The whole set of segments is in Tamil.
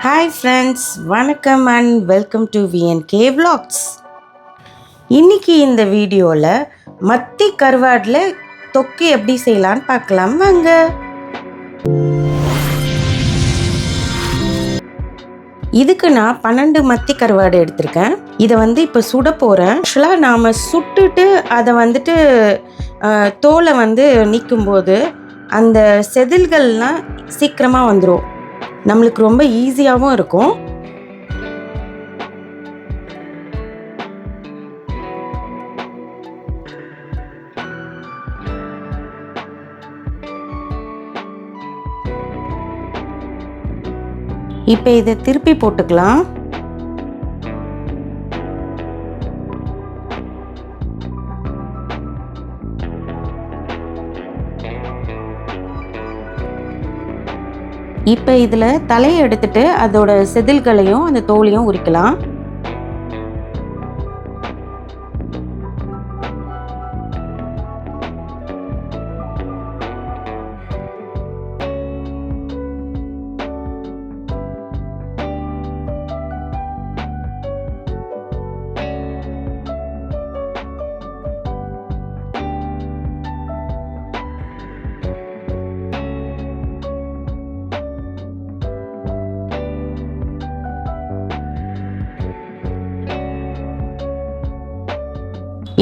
ஹாய் ஃப்ரெண்ட்ஸ், வணக்கம் and welcome to VNK Vlogs. இன்றைக்கி இந்த வீடியோவில் மத்தி கருவாடில் தொக்கு எப்படி செய்யலான்னு பார்க்கலாம் வாங்க. இதுக்கு நான் 12 மத்தி கருவாடு எடுத்திருக்கேன். இதை இப்போ சுட போகிறேன். ஆக்சுவலாக நாம் சுட்டுட்டு அதை தோலை நீக்கும்போது அந்த செதில்கள்லாம் சீக்கிரமாக வந்துடும். நம்மளுக்கு ரொம்ப ஈஸியாகவும் இருக்கும். இப்போ இதை திருப்பி போட்டுக்கலாம். இப்போ இதில் தலையை எடுத்துட்டு அதோட செதில்களையும் அந்த தோலையும் உரிக்கலாம்.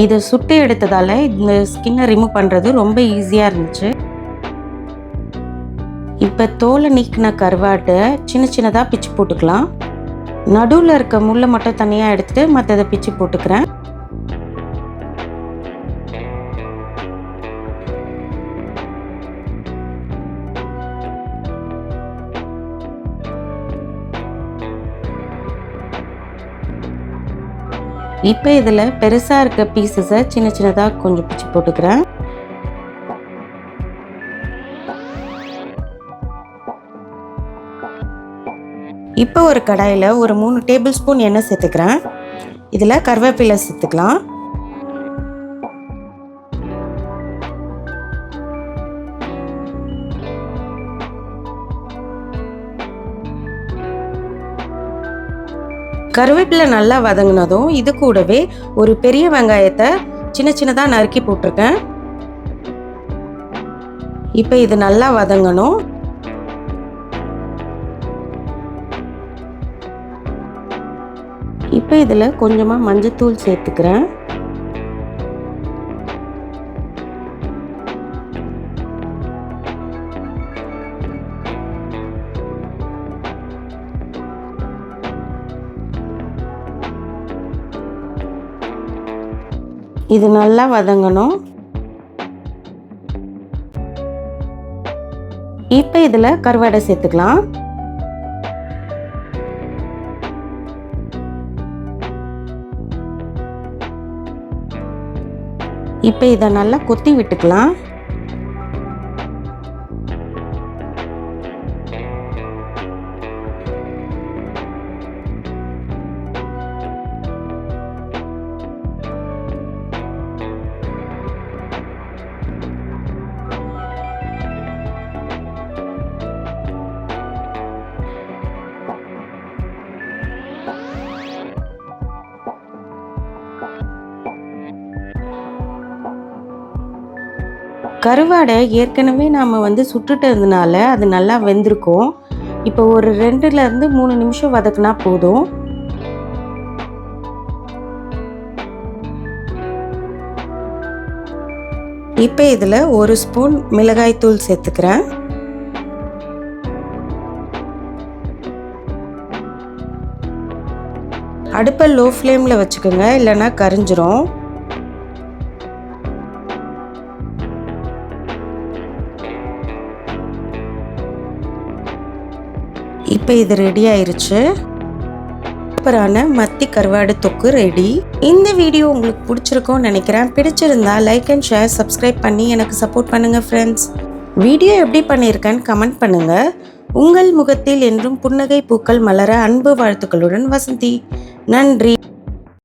இதை சுட்டு எடுத்ததால் இந்த ஸ்கின்னை ரிமூவ் பண்ணுறது ரொம்ப ஈஸியாக இருந்துச்சு. இப்போ தோலை நீக்கின கருவாட்டை சின்ன சின்னதாக பிச்சு போட்டுக்கலாம். நடுவில் இருக்க முள்ளை மட்டும் தனியாக எடுத்துகிட்டு மற்றதை பிச்சு போட்டுக்கிறேன். இப்போ இதில் பெருசாக இருக்க பீசஸை சின்ன சின்னதாக கொஞ்சம் பிச்சு போட்டுக்கிறேன். இப்போ ஒரு கடாயில் ஒரு 3 டேபிள் ஸ்பூன் எண்ணெய் சேர்த்துக்கிறேன். இதில் கருவேப்பிலை சேர்த்துக்கலாம். கருவேப்பிலை நல்லா வதங்கினதும் இது கூடவே ஒரு பெரிய வெங்காயத்தை சின்ன சின்னதாக நறுக்கி போட்டிருக்கேன். இப்போ இது நல்லா வதங்கணும். இப்போ இதில் கொஞ்சமாக மஞ்சத்தூள் சேர்த்துக்கிறேன். இது நல்லா வதங்கணும். இப்போ இதில் கருவாடை சேர்த்துக்கலாம். இப்போ இதை நல்லா கொத்தி விட்டுக்கலாம். கருவாடை ஏற்கனவே நாம் சுட்டுட்டதுனால அது நல்லா வெந்திருக்கும். இப்போ ஒரு 2லேருந்து 3 நிமிஷம் வதக்குனா போதும். இப்போ இதில் 1 ஸ்பூன் மிளகாய்த்தூள் சேர்த்துக்கிறேன். அடுப்பை லோ ஃப்ளேமில் வச்சுக்கோங்க, இல்லைன்னா கரிஞ்சிரும். இப்போ இது ரெடி ஆயிருச்சு. சூப்பரான மத்தி கருவாடு தொக்கு ரெடி. இந்த வீடியோ உங்களுக்கு பிடிச்சிருக்கும்னு நினைக்கிறேன். பிடிச்சிருந்தா லைக் அண்ட் ஷேர், சப்ஸ்கிரைப் பண்ணி எனக்கு சப்போர்ட் பண்ணுங்கள் ஃப்ரெண்ட்ஸ். வீடியோ எப்படி பண்ணியிருக்கேன்னு கமெண்ட் பண்ணுங்கள். உங்கள் முகத்தில் என்றும் புன்னகை பூக்கள் மலர அன்பு வாழ்த்துக்களுடன் வசந்தி. நன்றி.